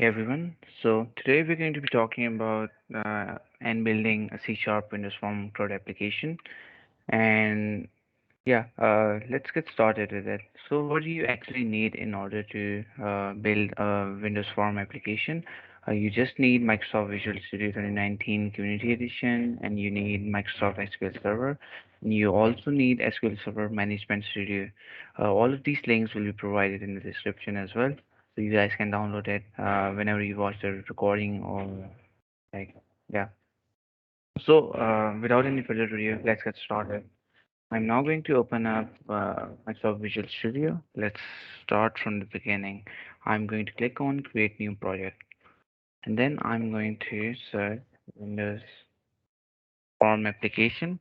Hey everyone. So today we're going to be talking about and building a C# Windows Form CRUD application. And let's get started with it. So what do you actually need in order to build a Windows Form application? You just need Microsoft Visual Studio 2019 Community Edition, and you need Microsoft SQL Server. And you also need SQL Server Management Studio. All of these links will be provided in the description as well, so you guys can download it whenever you watch the recording or like yeah. So without any further ado, let's get started. I'm now going to open up Microsoft Visual Studio. Let's start from the beginning. I'm going to click on Create New Project, and then I'm going to search Windows Form Application,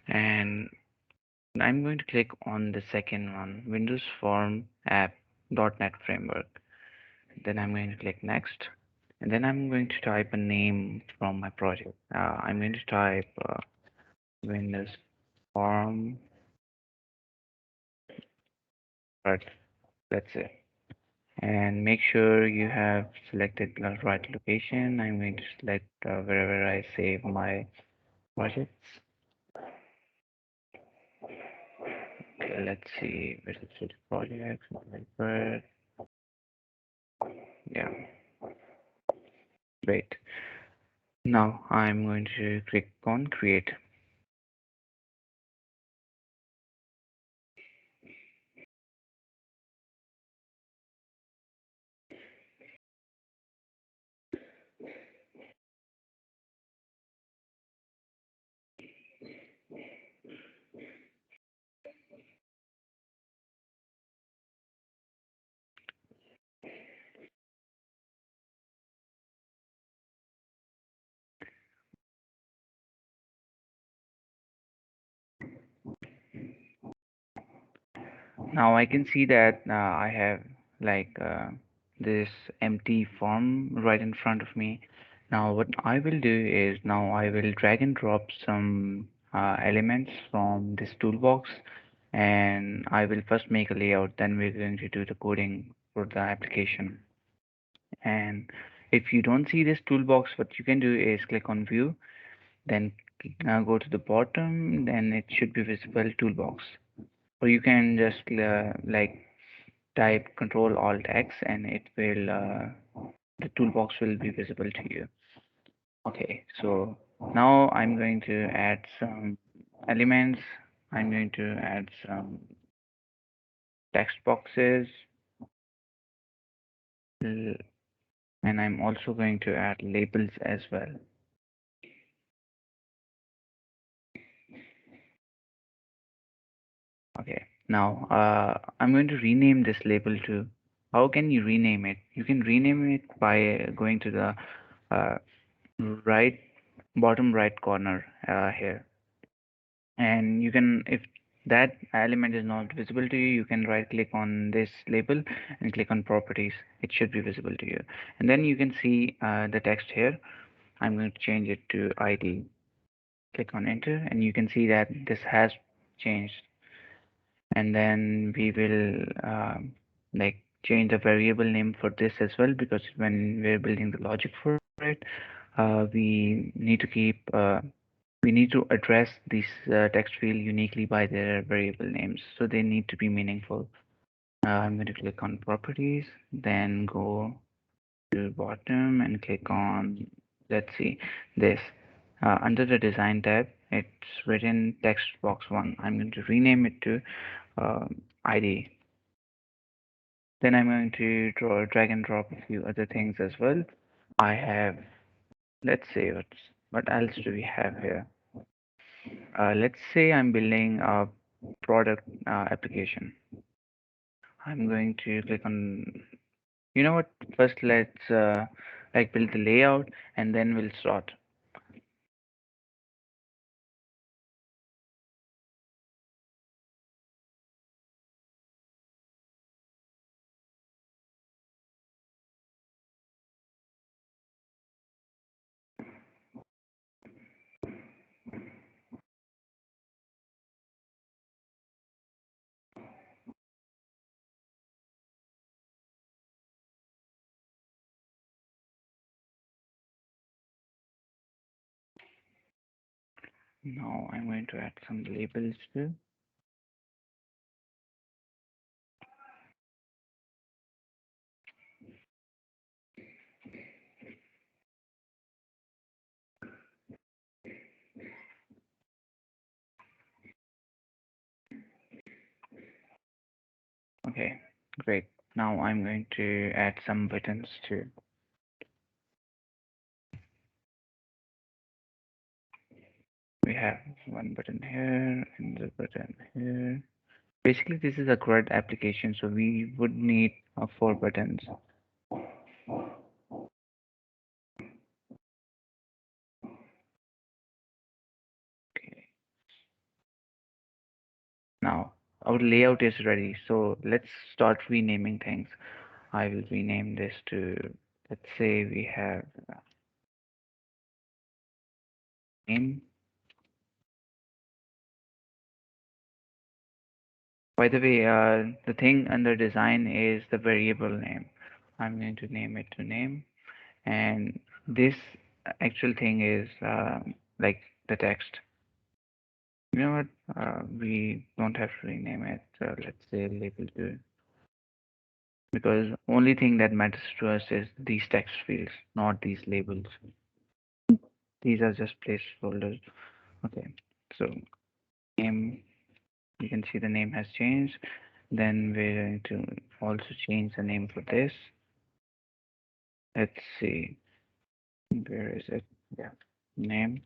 and I'm going to click on the second one, Windows Form App .NET Framework. Then I'm going to click Next, and then I'm going to type a name from my project. I'm going to type Windows Form, but that's it. And make sure you have selected the right location. I'm going to select wherever I save my projects. Okay, let's see, where is the project? Where? Yeah, great. Now I'm going to click on create. Now I can see that I have like this empty form right in front of me. Now what I will do is now I will drag and drop some elements from this toolbox, and I will first make a layout, then we're going to do the coding for the application. And if you don't see this toolbox, what you can do is click on view, then go to the bottom, then it should be visible toolbox. Or you can just like type Control Alt X, and it will the toolbox will be visible to you. Okay, so now I'm going to add some elements. I'm going to add some text boxes, and I'm also going to add labels as well. Okay, now I'm going to rename this label to. How can you rename it? You can rename it by going to the uh, right bottom right corner here, and you can, if that element is not visible to you, you can right click on this label and click on properties. It should be visible to you, and then you can see the text here. I'm going to change it to ID. Click on enter, and you can see that this has changed. And then we will like change the variable name for this as well, because when we're building the logic for it, we need to address this text field uniquely by their variable names, so they need to be meaningful. I'm going to click on properties, then go to bottom and click on, let's see, this. Under the design tab, it's written text box 1. I'm going to rename it to ID. Then I'm going to drag and drop a few other things as well. I have, let's say, what else do we have here? Let's say I'm building a product application. I'm going to click on, you know what? First, let's like build the layout, and then we'll start. Now I'm going to add some labels too. Okay, great. Now I'm going to add some buttons too. We have one button here and the button here. Basically, this is a CRUD application, so we would need four buttons. Okay. Now our layout is ready, so let's start renaming things. I will rename this to, let's say we have name. By the way, the thing under design is the variable name. I'm going to name it to name, and this actual thing is like the text. You know what? We don't have to rename it. Let's say label to, because only thing that matters to us is these text fields, not these labels. These are just placeholders. Okay, so name, you can see the name has changed. Then we're going to also change the name for this. Let's see, where is it? Yeah, name.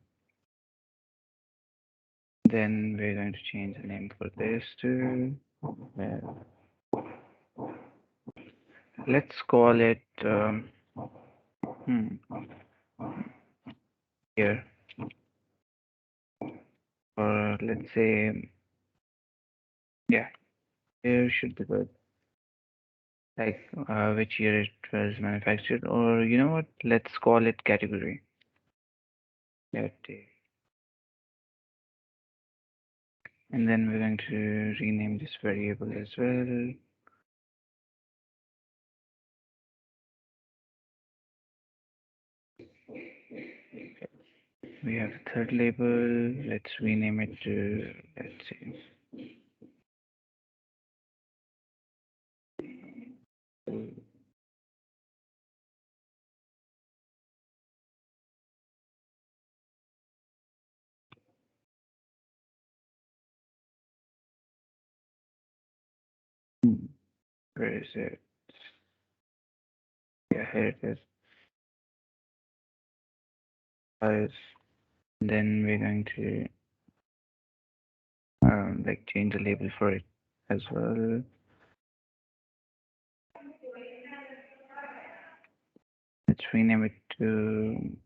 Then we're going to change the name for this too. Let's call it hmm, here, or let's say, yeah, here should be good. Like which year it was manufactured, or you know what? Let's call it category. And then we're going to rename this variable as well. We have the third label. Let's rename it to, let's see, hmm, where is it? Yeah, here it is. Guys. Then we're going to like change the label for it as well. Let's rename it to,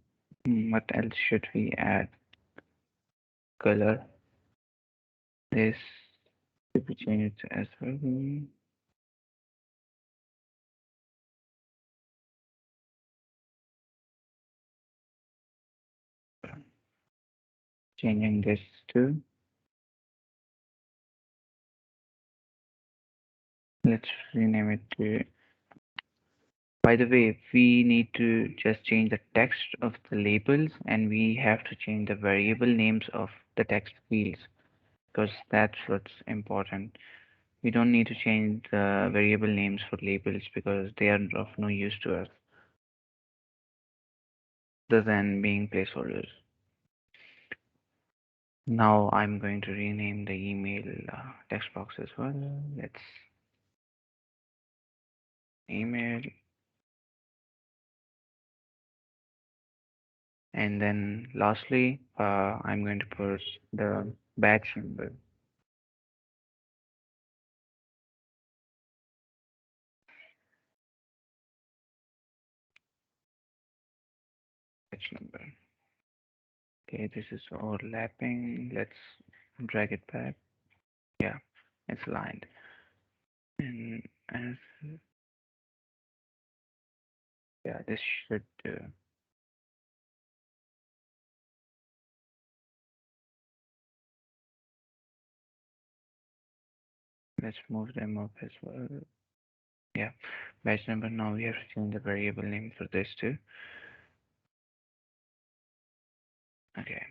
what else should we add? Color. This should be changed as well. Changing this to, let's rename it to, by the way, we need to just change the text of the labels, and we have to change the variable names of the text fields, because that's what's important. We don't need to change the variable names for labels because they are of no use to us other than being placeholders. Now I'm going to rename the email text box as well. Let's email, and then lastly, I'm going to put the batch number. Batch number. Okay, this is overlapping. Let's drag it back. Yeah, it's aligned. And as yeah, this should let's move them up as well. Yeah, batch number. Now we have to change the variable name for this too. Okay,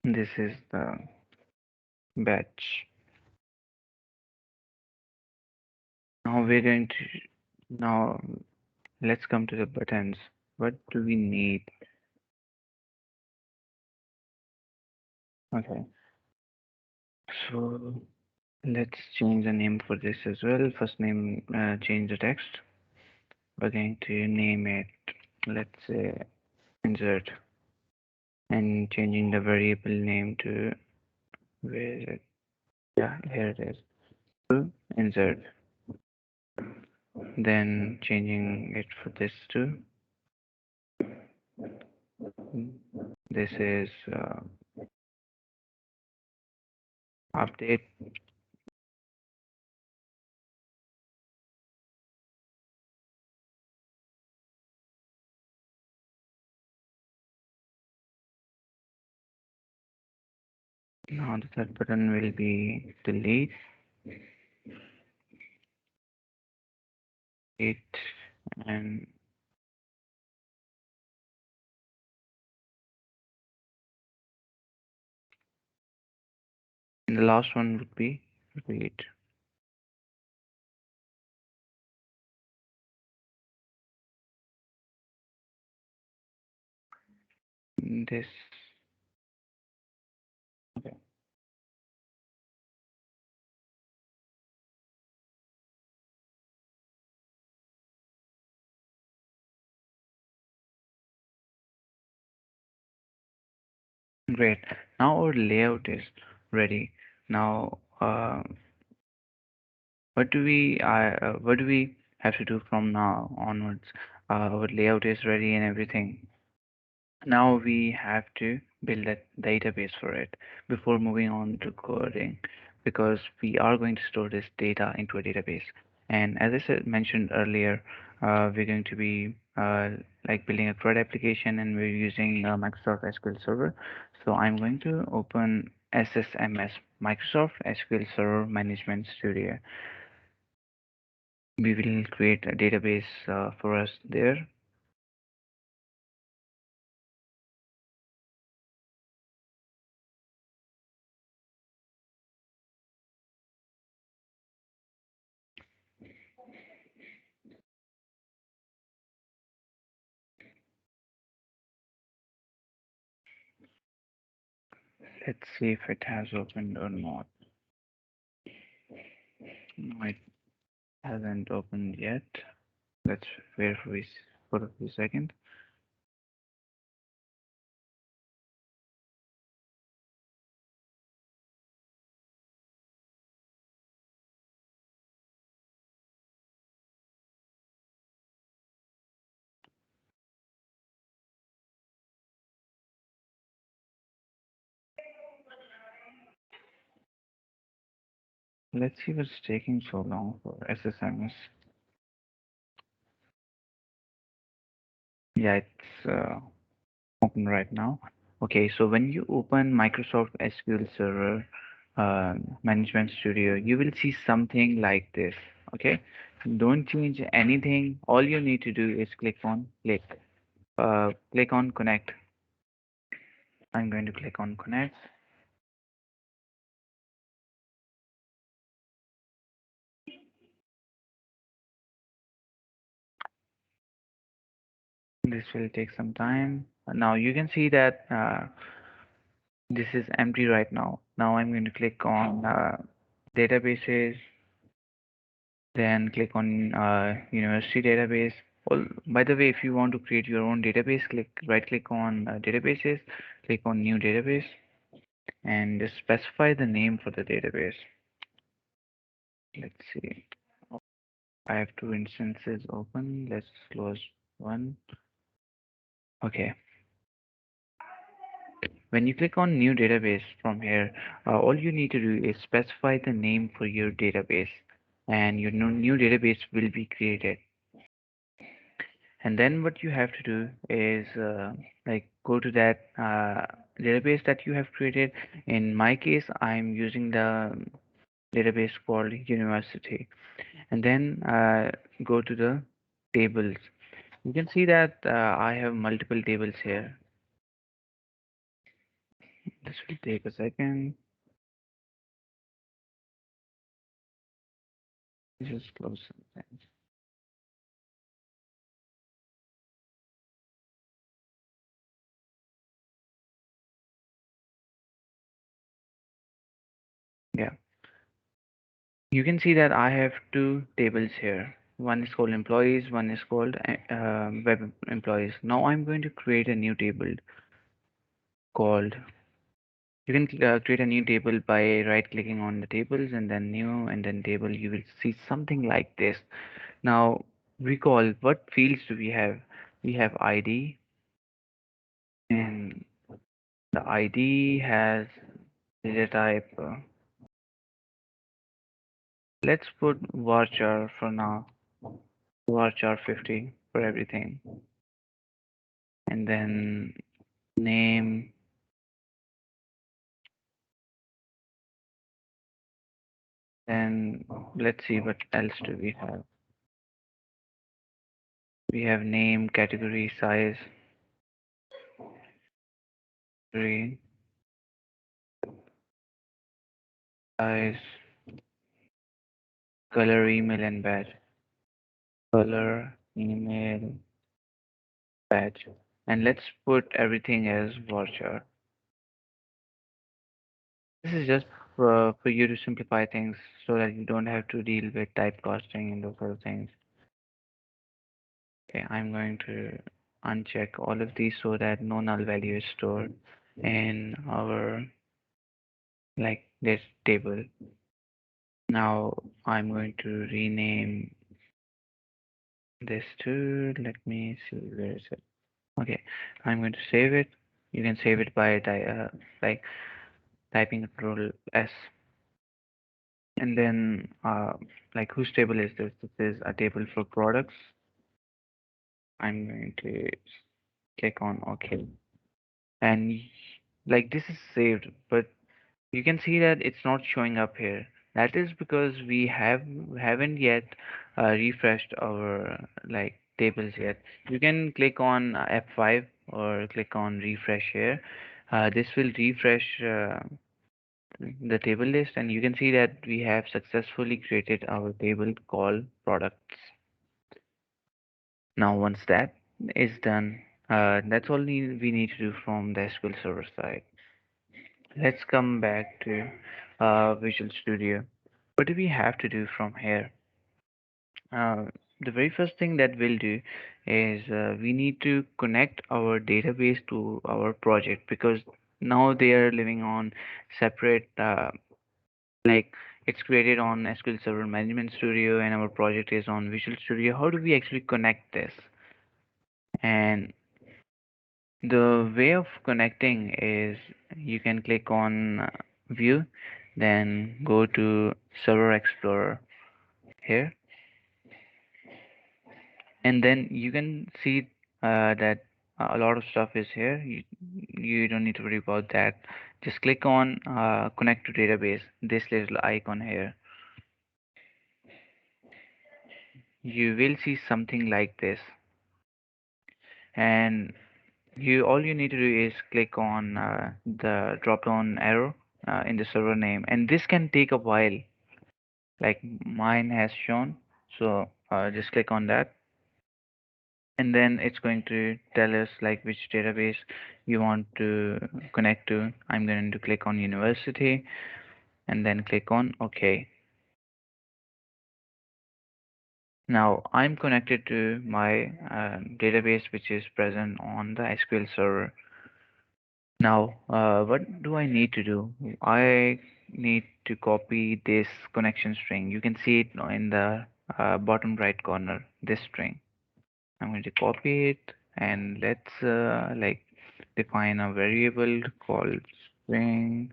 This is the batch. Now we're going to now let's come to the buttons. What do we need? Okay, so let's change the name for this as well. First name, change the text. We're going to name it, let's say, insert, and changing the variable name to, where is it? Yeah, here it is. To insert. Then changing it for this to, this is update. Now the third button will be delete it, and the last one would be read. This, okay, great. Now our layout is ready. Now, what do we have to do from now onwards? Our layout is ready and everything. Now we have to build a database for it before moving on to coding, because we are going to store this data into a database. And as I said, mentioned earlier, we're going to be like building a CRUD application, and we're using Microsoft SQL Server. So I'm going to open SSMS, Microsoft SQL Server Management Studio. We will create a database for us there. Let's see if it has opened or not. No, it hasn't opened yet. Let's wait for a few seconds. Let's see what's taking so long for SSMS. Yeah, it's open right now. Okay, so when you open Microsoft SQL Server Management Studio, you will see something like this. Okay, don't change anything. All you need to do is click on connect. I'm going to click on connect. This will take some time. Now you can see that this is empty right now. Now I'm going to click on databases, then click on university database. Well, by the way, if you want to create your own database, right click on databases, click on new database, and just specify the name for the database. Let's see. I have two instances open. Let's close one. Okay. When you click on new database from here, all you need to do is specify the name for your database, and your new database will be created. And then what you have to do is like go to that database that you have created. In my case, I'm using the database called university, and then go to the tables. You can see that I have multiple tables here. This will take a second. Just close something. Yeah. You can see that I have two tables here. One is called employees, one is called web employees. Now I'm going to create a new table called, you can create a new table by right clicking on the tables and then new and then table. You will see something like this. Now recall, what fields do we have? We have ID, and the ID has data type. Let's put varchar for now, varchar 50 for everything. And then name, and let's see what else do we have. We have name, category, category, size, color, email, and badge. Color, email, badge. And let's put everything as varchar. This is just for you to simplify things so that you don't have to deal with typecasting and those other things. Okay, I'm going to uncheck all of these so that no null value is stored in our like this table. Now I'm going to rename this to, let me see, where is it? Okay, I'm going to save it. You can save it by like typing Control S, and then like whose table is this? This is a table for products. I'm going to click on OK, and like this is saved, but you can see that it's not showing up here. That is because we haven't yet refreshed our like tables yet. You can click on F5 or click on refresh here. This will refresh the table list, and you can see that we have successfully created our table called products. Now once that is done, that's all we need to do from the SQL Server side. Let's come back to Visual Studio. What do we have to do from here? Uh, the very first thing that we'll do is we need to connect our database to our project, because now they are living on separate, like it's created on SQL Server Management Studio and our project is on Visual Studio. How do we actually connect this? And the way of connecting is you can click on View, then go to Server Explorer here, and then you can see that a lot of stuff is here. You don't need to worry about that. Just click on Connect to Database, this little icon here. You will see something like this, and you all you need to do is click on the drop down arrow in the server name, and this can take a while like mine has shown. So just click on that, and then it's going to tell us like which database you want to connect to. I'm going to click on university and then click on OK. Now I'm connected to my database which is present on the SQL server. Now what do I need to do? I need to copy this connection string. You can see it in the bottom right corner, this string. I'm going to copy it, and let's like define a variable called string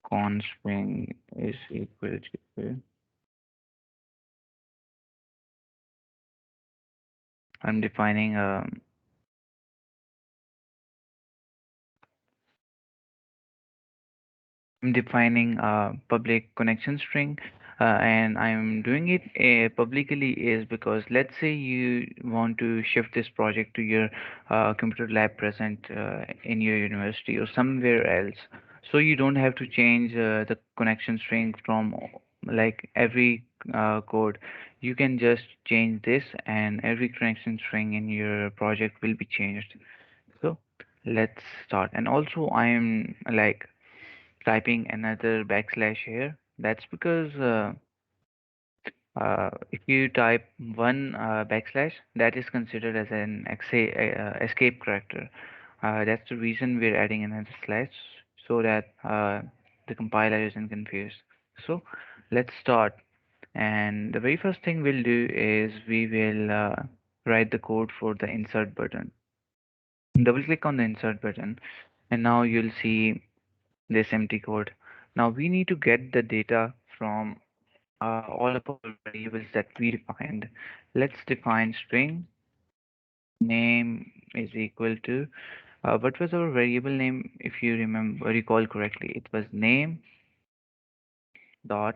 con string is equal to, I'm defining a I'm defining a public connection string. and I'm doing it publicly is because let's say you want to shift this project to your computer lab present in your university or somewhere else, so you don't have to change the connection string from like every code. You can just change this, and every connection string in your project will be changed. So let's start. And also, I'm like typing another backslash here. That's because if you type one backslash, that is considered as an escape character. That's the reason we're adding another slash so that the compiler isn't confused. So let's start. And the very first thing we'll do is we will write the code for the insert button. Double click on the insert button, and now you'll see this empty code. Now we need to get the data from all of our variables that we defined. Let's define string name is equal to what was our variable name? If you remember, recall correctly, it was name dot.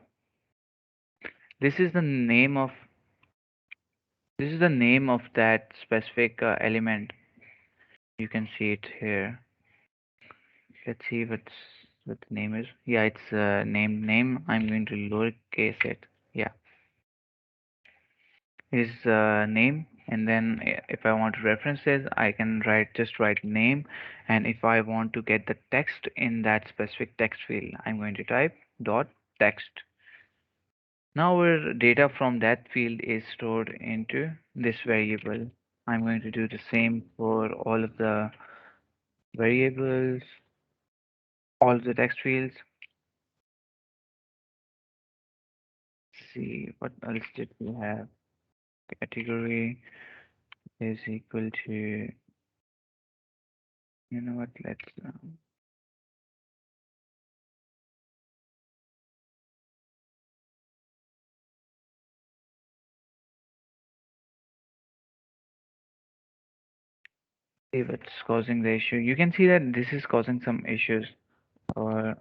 This is the name of this is the name of that specific element. You can see it here. Let's see what the name is. Yeah, it's name. I'm going to lowercase it. Yeah, is name, and then if I want to reference this, I can write name, and if I want to get the text in that specific text field, I'm going to type dot text. Now our data from that field is stored into this variable. I'm going to do the same for all of the variables, all of the text fields. See what else did we have. Category is equal to, you know what, let's see what's causing the issue. You can see that this is causing some issues. Or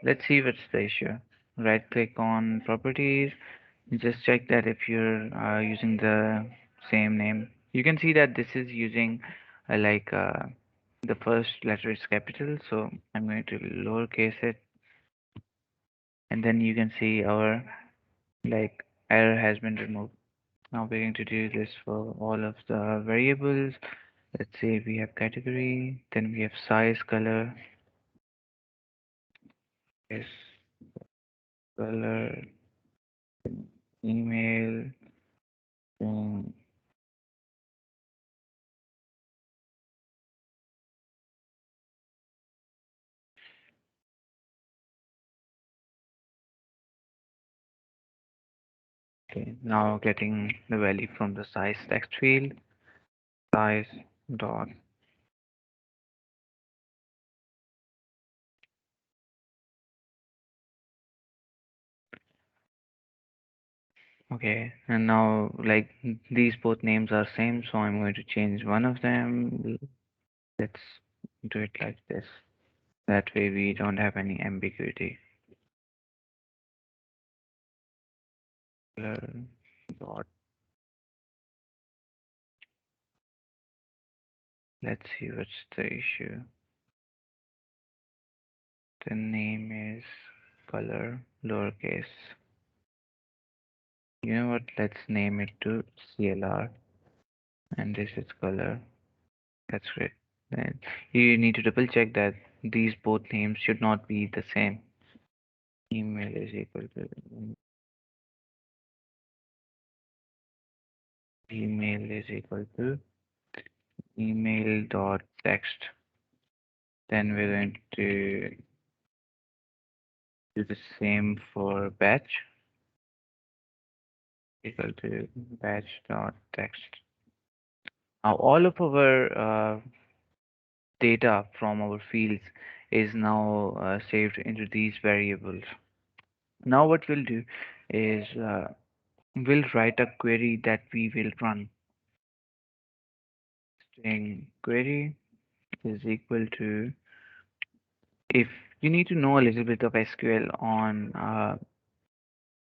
let's see what's the issue. Right click on properties. Just check that if you're using the same name. You can see that this is using like the first letter is capital. So I'm going to lowercase it. And then you can see our like error has been removed. Now we're going to do this for all of the variables. Let's say we have category, then we have size, color, yes, color, email, um, okay, now getting the value from the size text field, size dot, okay, and now like these both names are same, so I'm going to change one of them. Let's do it like this. That way we don't have any ambiguity. Color dot, let's see what's the issue. The name is color lowercase. You know what? Let's name it to CLR, and this is color. That's great. Then you need to double check that these both names should not be the same. Email is equal to email is equal to email dot text. Then we're going to do the same for batch equal to batch dot text. Now all of our data from our fields is now saved into these variables. Now what we'll do is we'll write a query that we will run. String query is equal to if you need to know a little bit of SQL on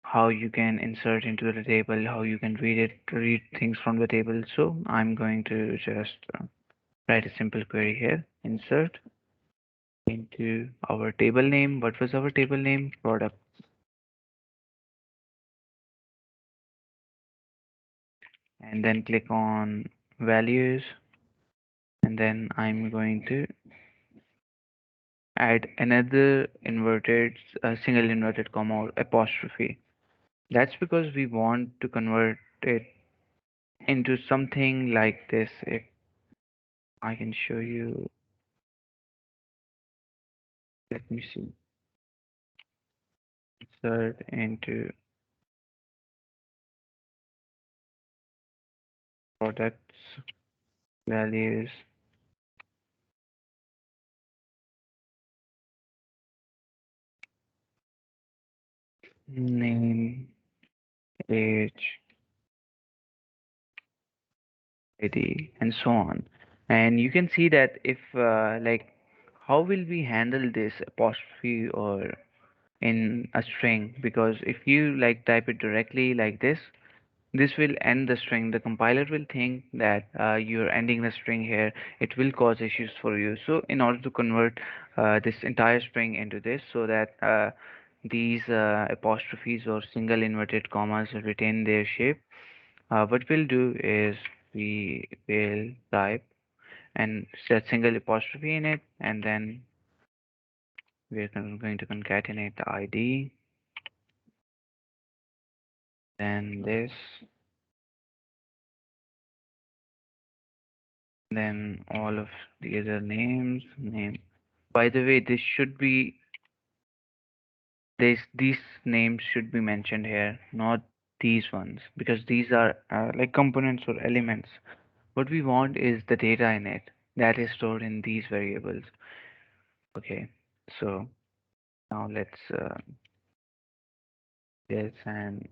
how you can insert into the table, how you can read things from the table. So I'm going to just write a simple query here. Insert into our table name. What was our table name? Product. And then click on values. And then I'm going to add another inverted, single inverted comma or apostrophe. That's because we want to convert it into something like this. If I can show you, let me see. Insert into products, values, name, age, ID, and so on. And you can see that if like how will we handle this apostrophe or in a string? Because if you like type it directly like this will end the string. The compiler will think that you're ending the string here. It will cause issues for you. So in order to convert this entire string into this, so that these apostrophes or single inverted commas retain their shape, what we'll do is we will type and set single apostrophe in it, and then we're going to concatenate the ID, then this, then all of the other names, name. By the way, this should be these names should be mentioned here, not these ones, because these are like components or elements. What we want is the data in it that is stored in these variables. Okay, so now let's this and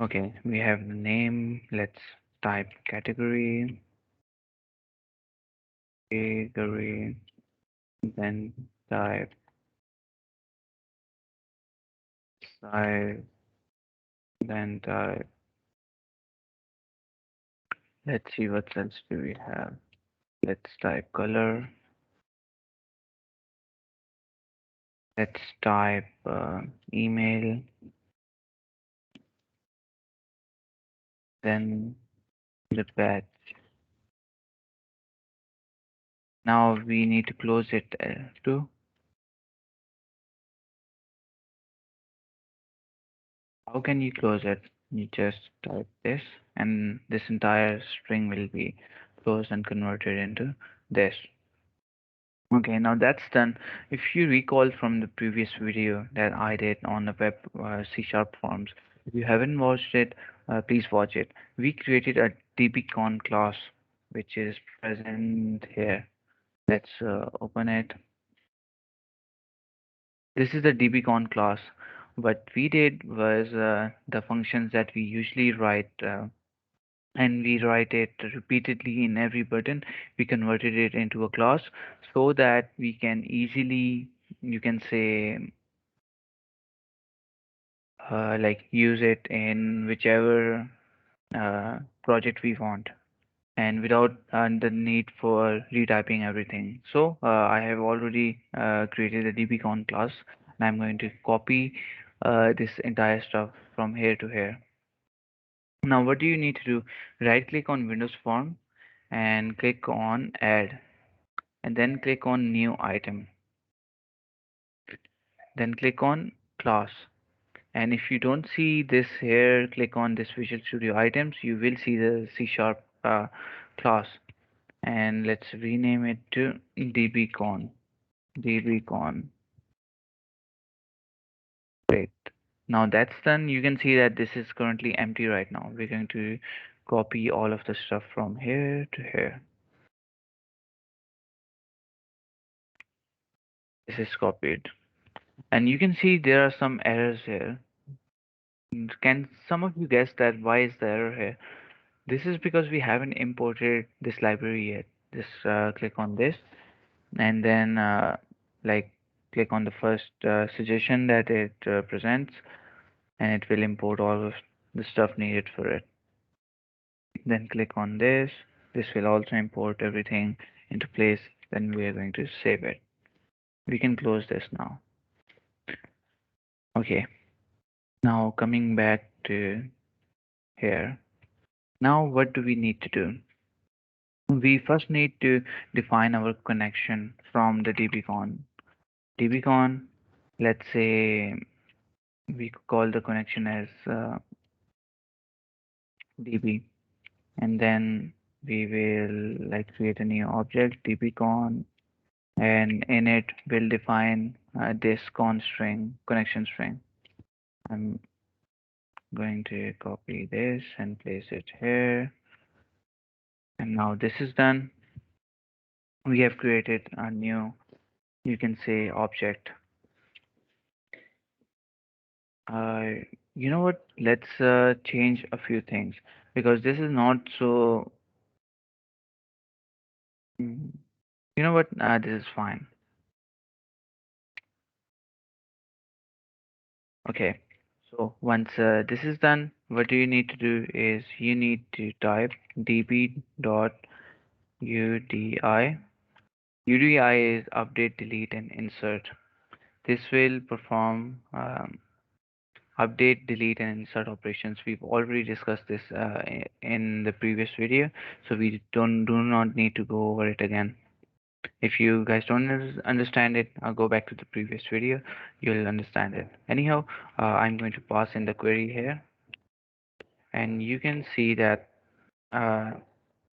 okay, we have the name. Let's type category, then type size, then type. Let's see what else do we have. Let's type color. Let's type email, then the batch. Now we need to close it too. How can you close it? You just type this, and this entire string will be closed and converted into this. Okay, now that's done. If you recall from the previous video that I did on the web C Sharp forms, if you haven't watched it, please watch it. We created a dbcon class, which is present here. Let's open it. This is the dbcon class. What we did was the functions that we usually write, and we write it repeatedly in every button. We converted it into a class so that we can easily, you can say, like use it in whichever project we want, and without the need for retyping everything. So I have already created a dbcon class, and I'm going to copy this entire stuff from here to here. Now, what do you need to do? Right click on Windows Form and click on Add, and then click on New Item. Then click on Class. And if you don't see this here, click on this Visual Studio items. You will see the C Sharp class. And let's rename it to dbcon. dbcon. Great. Now that's done. You can see that this is currently empty right now. We're going to copy all of the stuff from here to here. This is copied. And you can see there are some errors here. Can some of you guess that why is the error here? This is because we haven't imported this library yet. Just click on this and then like click on the first suggestion that it presents, and it will import all of the stuff needed for it. Then click on this. This will also import everything into place. Then we are going to save it. We can close this now. Okay, now coming back to here. Now what do we need to do? We first need to define our connection from the dbcon. dbcon, let's say we call the connection as db, and then we will like create a new object dbcon, and in it we'll define this con string, connection string. I'm going to copy this and place it here, and now this is done. We have created a new, you can say, object. uh, you know what, let's change a few things because this is not so. Mm, you know what, this is fine. Okay, so once this is done, what do you need to do is you need to type db dot udi. UDI is update, delete, and insert. This will perform update, delete, and insert operations. We've already discussed this in the previous video, so we do not need to go over it again. If you guys don't understand it, I'll go back to the previous video. You'll understand it. Anyhow, I'm going to pass in the query here, and you can see that uh,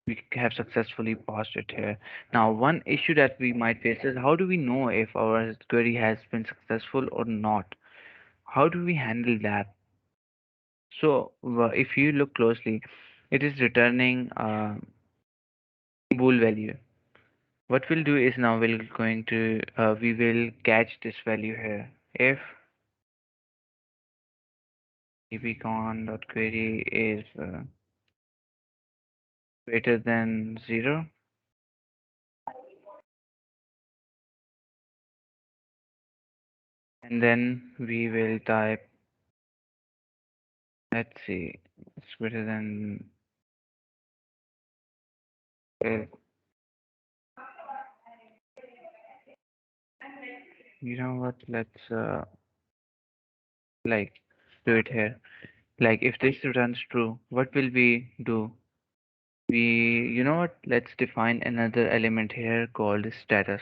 we have successfully passed it here. Now, one issue that we might face is how do we know if our query has been successful or not? How do we handle that? So, if you look closely, it is returning bool value. What we'll do is now we will catch this value here. If dbcon.query is greater than 0, and then we will type, let's see, it's greater than, uh, you know what, let's like do it here. Like if this returns true, what will we do? You know what, let's define another element here called status.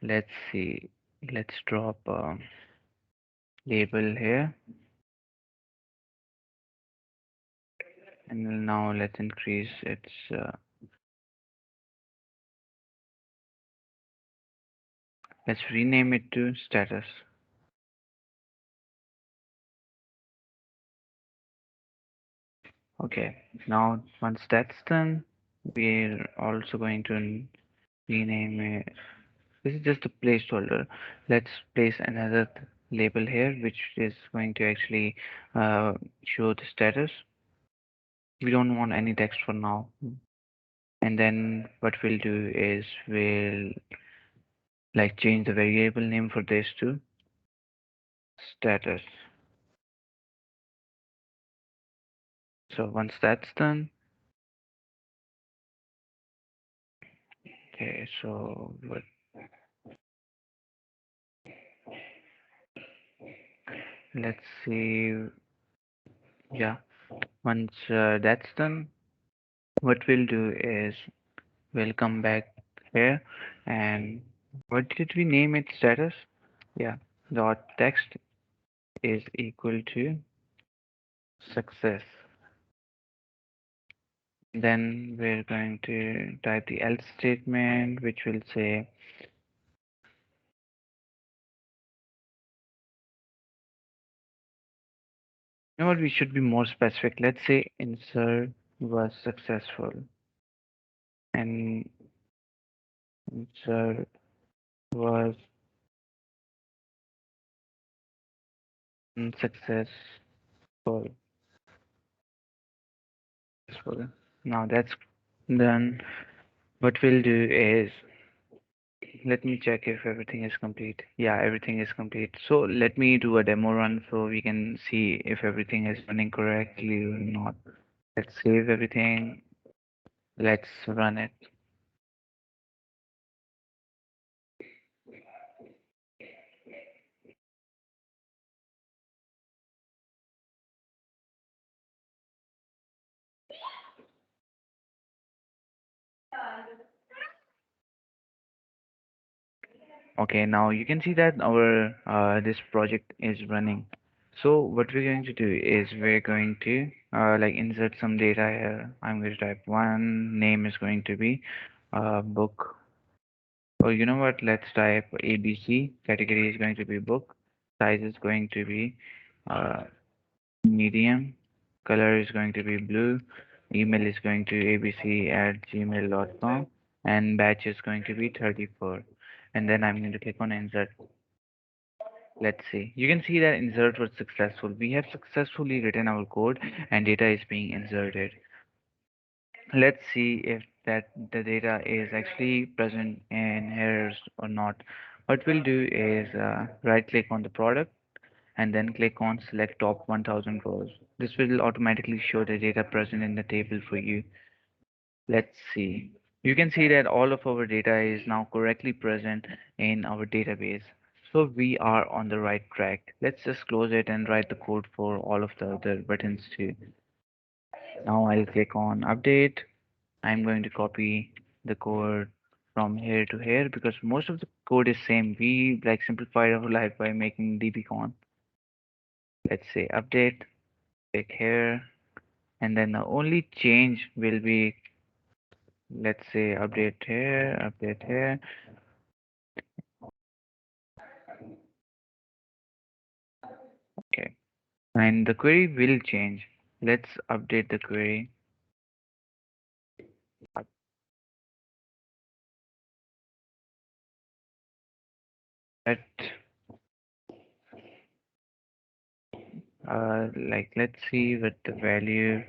Let's see, let's drop a label here, and now let's increase its, let's rename it to status. Okay, now once that's done, we're also going to rename it. This is just a placeholder. Let's place another label here, which is going to actually show the status. We don't want any text for now. And then what we'll do is we'll like change the variable name for this to status. So once that's done, okay, so what, let's see, yeah, once that's done, what we'll do is we'll come back here, and what did we name it, status? Yeah, dot text is equal to success. Then we're going to type the else statement, which will say, you know what, we should be more specific. Let's say insert was successful, and insert was unsuccessful. Okay. Now that's done. What we'll do is let me check if everything is complete. Yeah, everything is complete. So let me do a demo run so we can see if everything is running correctly or not. Let's save everything. Let's run it. Okay, now you can see that our this project is running. So what we're going to do is we're going to like insert some data here. I'm going to type one. Name is going to be book. Or you know what? Let's type ABC. Category is going to be book. Size is going to be uh, medium. Color is going to be blue. Email is going to abc@gmail.com. And batch is going to be 34. And then I'm going to click on insert. Let's see. You can see that insert was successful. We have successfully written our code and data is being inserted. Let's see if that the data is actually present in here or not. What we'll do is right click on the product and then click on select top 1000 rows. This will automatically show the data present in the table for you. Let's see. You can see that all of our data is now correctly present in our database. So we are on the right track. Let's just close it and write the code for all of the other buttons too. Now I'll click on update. I'm going to copy the code from here to here because most of the code is same. We like simplified our life by making dbcon. Let's say update, click here, and then the only change will be, let's say update here. Okay. And the query will change. Let's update the query. At like let's see what the value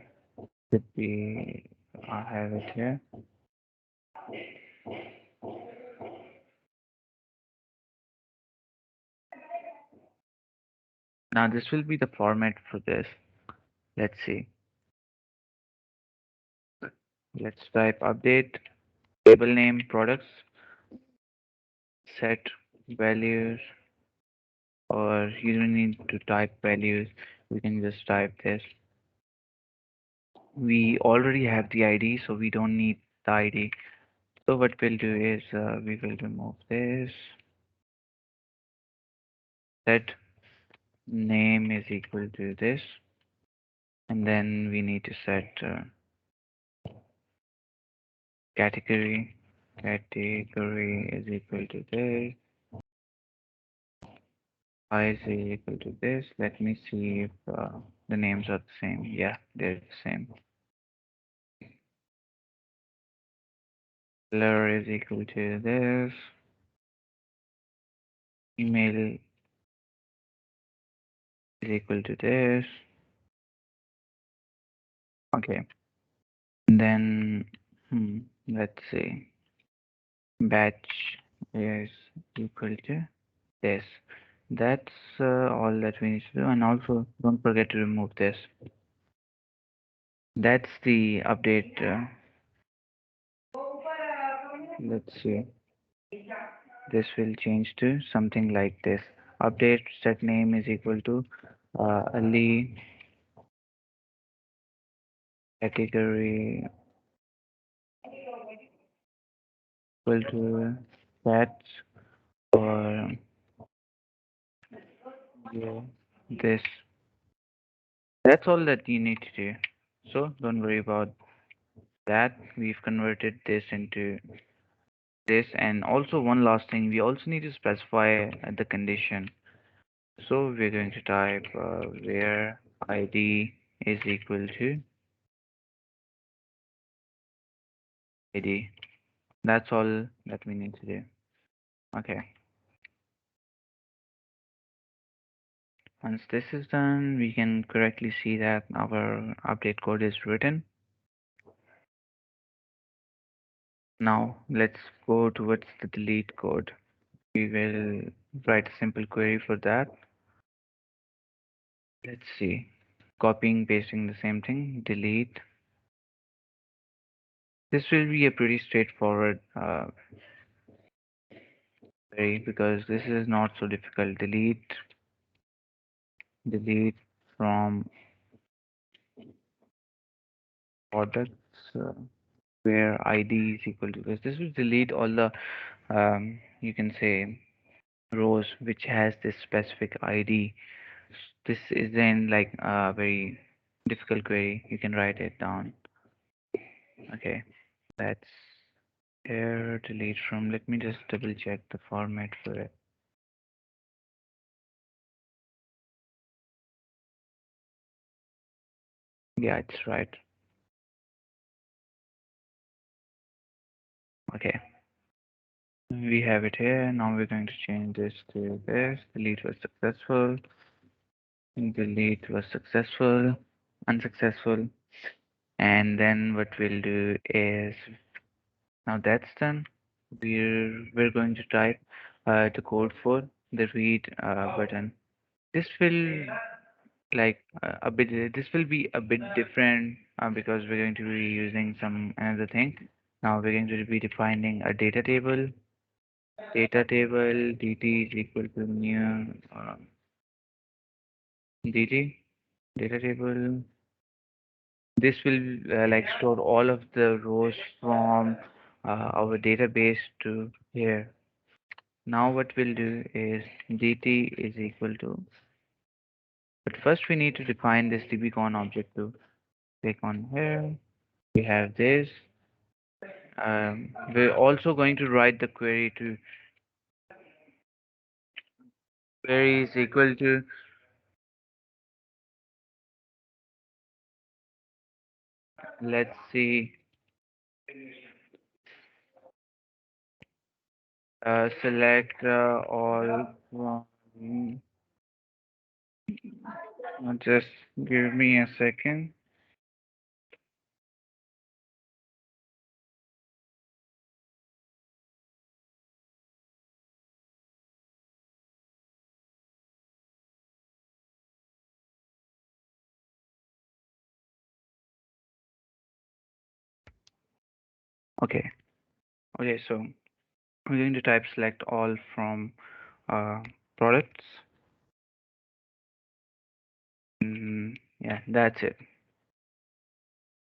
should be. I have it here. Now this will be the format for this. Let's see. Let's type update table name products set values, or you don't need to type values. We can just type this. We already have the ID, so we don't need the ID. So what we'll do is we will remove this. Set name is equal to this, and then we need to set category. Category is equal to this. Size is equal to this. Let me see if the names are the same. Yeah, they're the same. Color is equal to this. Email is equal to this. Okay. And then let's see. Batch is equal to this. That's all that we need to do. And also, don't forget to remove this. That's the update. Let's see. This will change to something like this. Update set name is equal to Ali, category equal to stats, or yeah, this. That's all that you need to do. So don't worry about that. We've converted this into this. And also one last thing, we also need to specify the condition. So we're going to type where ID is equal to ID. That's all that we need to do. Okay. Once this is done, we can correctly see that our update code is written. Now let's go towards the delete code. We will write a simple query for that. Let's see. Copying, pasting the same thing. Delete. This will be a pretty straightforward query because this is not so difficult. Delete from products where ID is equal to this. This will delete all the you can say rows which has this specific ID. This is then like a very difficult query. You can write it down. Okay, that's here delete from. Let me just double check the format for it. Yeah, it's right. Okay, we have it here. Now we're going to change this to this. Delete was successful. Delete was successful. Unsuccessful. And then what we'll do is now that's done. We're going to type the code for the read button. This will like a bit. This will be a bit different because we're going to be using some another thing. Now we're going to be defining a data table. Data table dt is equal to new dt data table. This will like store all of the rows from our database to here. Now what we'll do is dt is equal to, but first we need to define this dbcon object to click on here. We have this. We're also going to write the query to query is equal to, let's see, select all from, just give me a second. Okay. Okay, so we're going to type select all from uh, products. Yeah, that's it.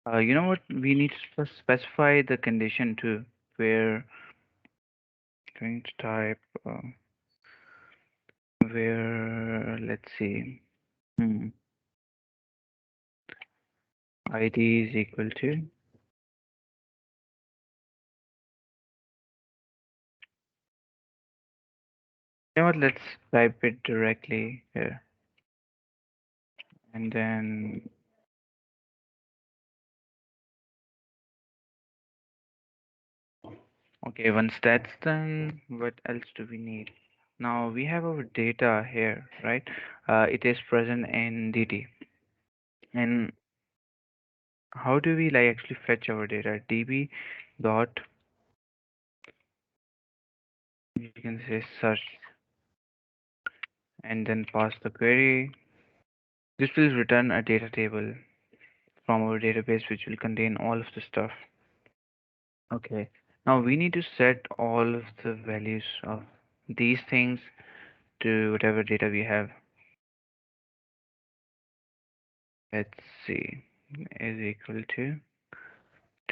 You know what? We need to specify the condition too. We're going to type where, let's see, hmm, ID is equal to. You know what? Let's type it directly here. And then, okay, once that's done, what else do we need? Now we have our data here, right? It is present in DT. And how do we like actually fetch our data? DB dot, you can say search and then pass the query. This will return a data table from our database which will contain all of the stuff. Okay. Now we need to set all of the values of these things to whatever data we have. Let's see. Is equal to.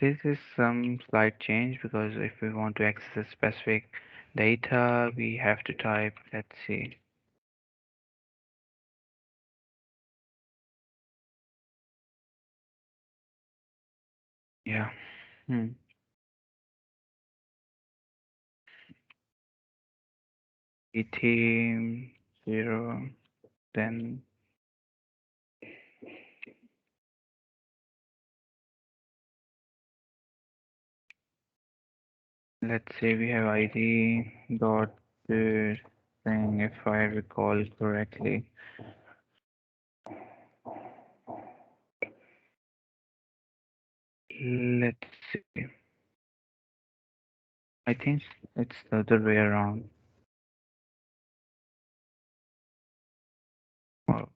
This is some slight change because if we want to access specific data, we have to type, let's see. Yeah. Hmm. ET 0, then let's say we have ID dot thing, if I recall correctly. Let's see. I think it's the other way around. Oh,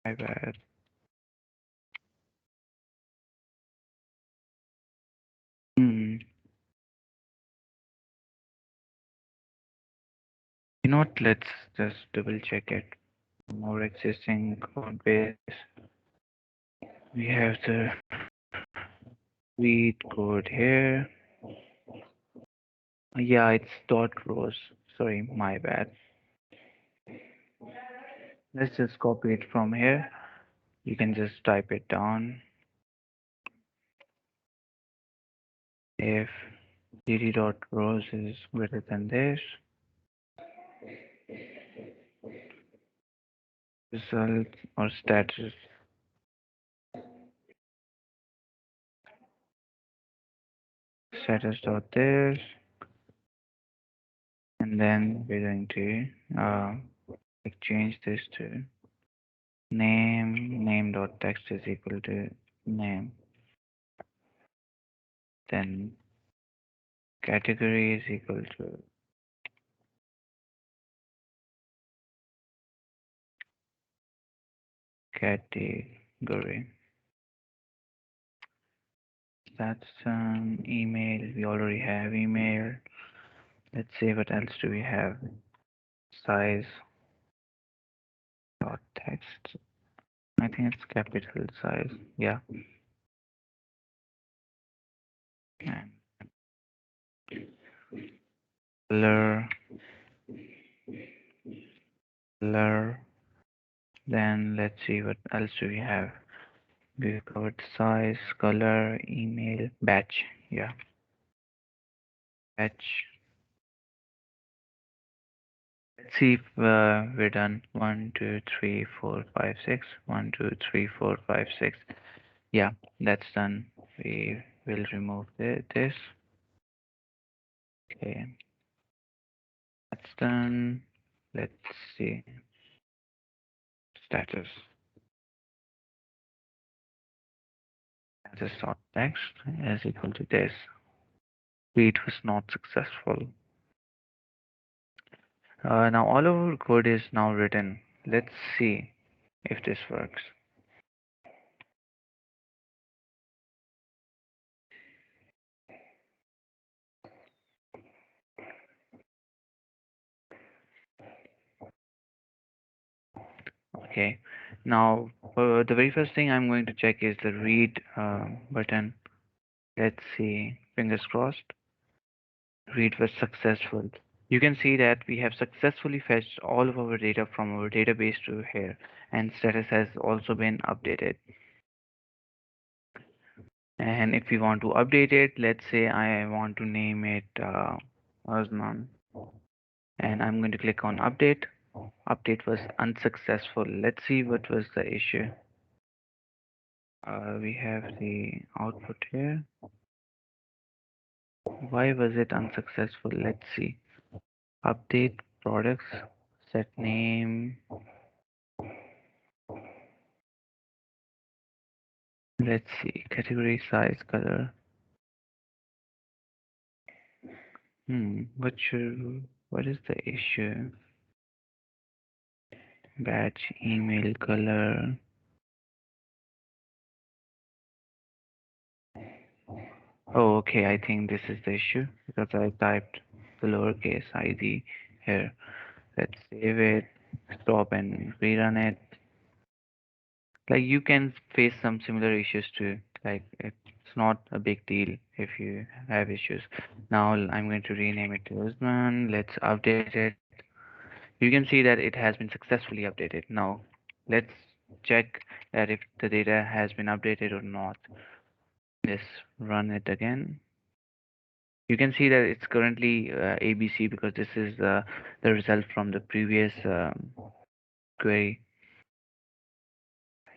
my bad. Hmm. You know what? Let's just double check it. More existing code base. We have the read code here. Yeah, it's dot rows. Sorry, my bad. Let's just copy it from here. You can just type it down. If dd dot rows is greater than this, result or status dot this, and then we're going to change this to name dot text is equal to name. Then category is equal to category. That's email. We already have email. Let's see what else do we have. Size dot text. I think it's capital size. Yeah. And color, color. Then let's see what else do we have. We covered size, color, email, batch. Yeah, batch. Let's see if we're done. 1, 2, 3, 4, 5, 6. 1, 2, 3, 4, 5, 6. Yeah, that's done. We will remove this. Okay, that's done. Let's see. Status. Status dot text is equal to this. Read was not successful. Now all of our code is now written. Let's see if this works. Okay. Now the very first thing I'm going to check is the read button. Let's see. Fingers crossed. Read was successful. You can see that we have successfully fetched all of our data from our database to here, and status has also been updated. And if we want to update it, let's say I want to name it Osman, and I'm going to click on update. Update was unsuccessful. Let's see what was the issue. We have the output here. Why was it unsuccessful? Let's see. Update products, set name. Let's see. Category, size, color. What is the issue? Batch, email, color. Oh, okay. I think this is the issue because I typed the lowercase id here. Let's save it, stop and rerun it. Like you can face some similar issues too. Like it's not a big deal if you have issues. Now I'm going to rename it to Usman. Let's update it. You can see that it has been successfully updated. Now let's check that if the data has been updated or not. Let's run it again. You can see that it's currently ABC because this is the result from the previous query.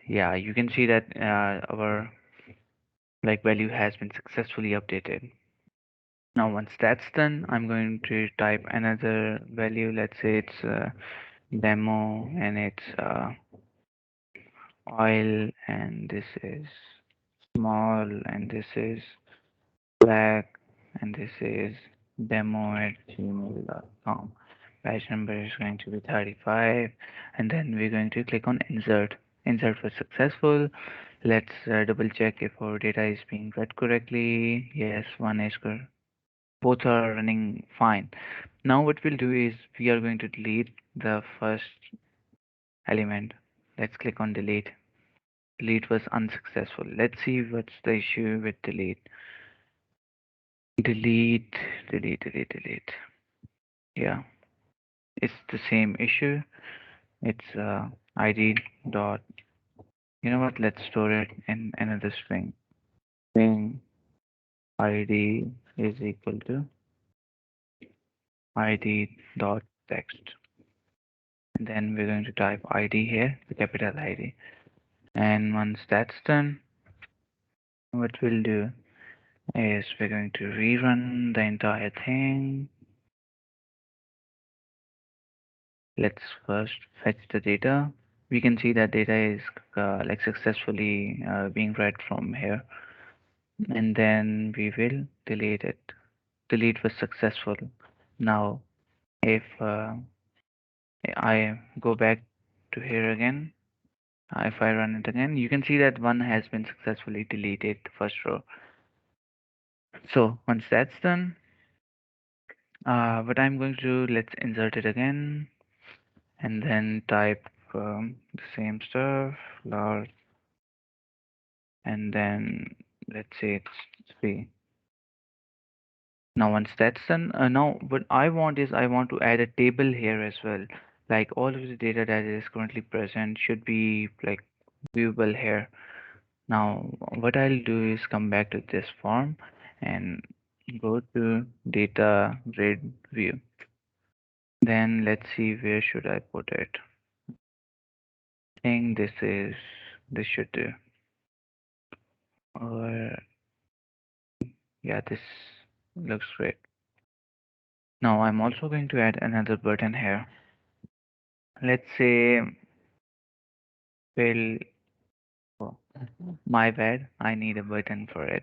Yeah, you can see that our like value has been successfully updated. Now once that's done, I'm going to type another value. Let's say it's demo and it's oil and this is small and this is black and this is demo@gmail.com. Batch number is going to be 35, and then we're going to click on insert. Insert was successful. Let's double check if our data is being read correctly. Yes, one is correct. Both are running fine. Now what we'll do is we are going to delete the first element. Let's click on delete. Delete was unsuccessful. Let's see what's the issue with delete. Delete, delete. Yeah, it's the same issue. It's id dot. You know what? Let's store it in another string. String id is equal to id dot text. And then we're going to type id here, the capital ID. And once that's done, what we'll do is we're going to rerun the entire thing. Let's first fetch the data. We can see that data is like successfully being read from here, and then we will delete it. Delete was successful. Now, if I go back to here again, if I run it again, you can see that one has been successfully deleted, the first row. So once that's done, what I'm going to do, let's insert it again, and then type the same stuff, large, and then let's say it's 3. Now once that's done, now what I want is I want to add a table here as well. Like all of the data that is currently present should be like viewable here. Now what I'll do is come back to this form and go to data grid view. Then let's see where should I put it. I think this should do. Or yeah, this looks great. Now I'm also going to add another button here. Let's say fill. Oh, my bad. I need a button for it.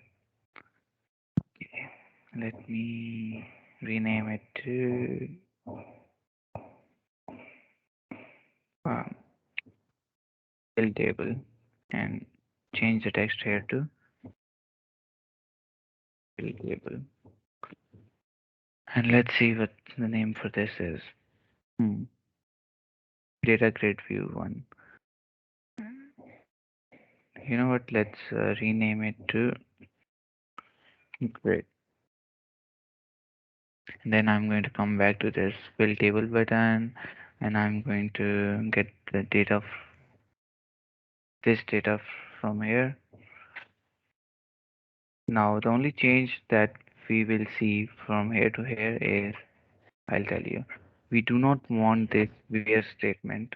Okay. Let me rename it to um, fill table and change the text here to fill table. And let's see what the name for this is. Hmm. Data grid view one. You know what? Let's rename it to grid. And then I'm going to come back to this fill table button, and I'm going to get the data, this data from here. Now the only change that we will see from here to here is, I'll tell you, we do not want this where statement.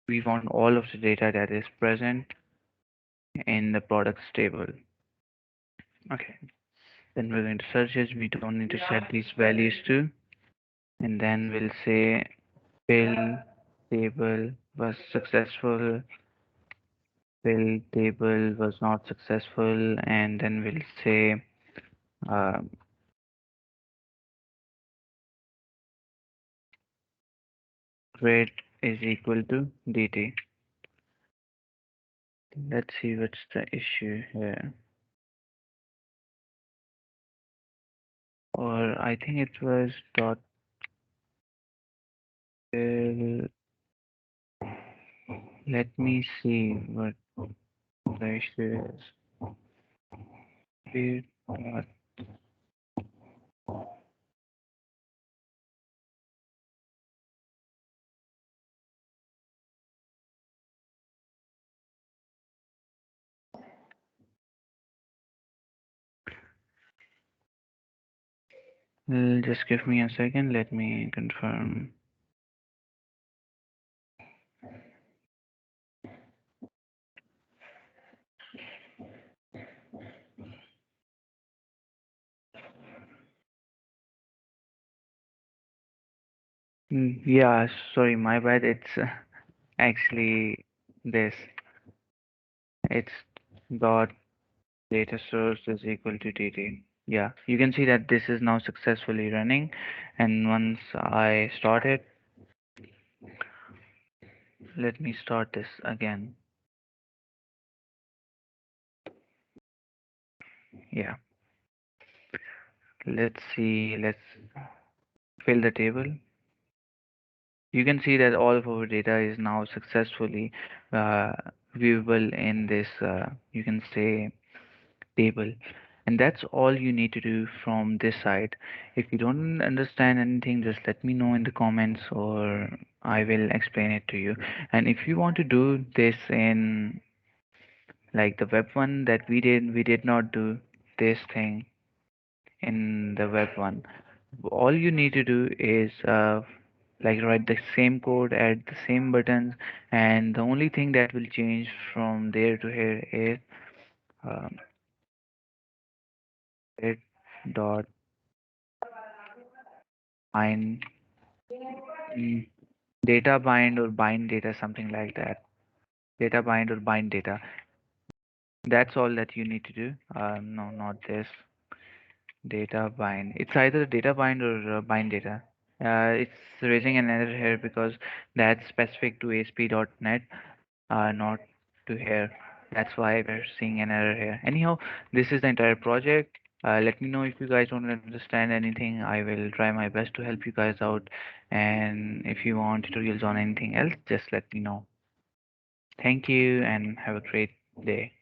We want all of the data that is present in the products table. Okay, then we're going to search it. We don't need to set these values to, and then we'll say fill table was successful, fill table was not successful, and then we'll say uh, grade is equal to dt. Let's see what's the issue here. Or I think it was dot fill. Let me see what the issue is. Fill dot. Just give me a second. Let me confirm. Yeah, sorry, my bad. It's actually this. It's dot data source is equal to dt. Yeah, you can see that this is now successfully running. And once I start it, let me start this again. Yeah, let's see, let's fill the table. You can see that all of our data is now successfully uh, viewable in this, you can say, table. And that's all you need to do from this side. If you don't understand anything, just let me know in the comments or I will explain it to you. And if you want to do this in like the web one that we did not do this thing in the web one. All you need to do is like write the same code, add the same buttons, and the only thing that will change from there to here is um, it dot bind mm, data bind or bind data, something like that. Data bind or bind data. That's all that you need to do. No, not this. Data bind. It's either data bind or bind data. It's raising an error here because that's specific to ASP.NET, not to here. That's why we're seeing an error here. Anyhow, this is the entire project. Let me know if you guys don't understand anything. I will try my best to help you guys out. And if you want tutorials on anything else, just let me know. Thank you and have a great day.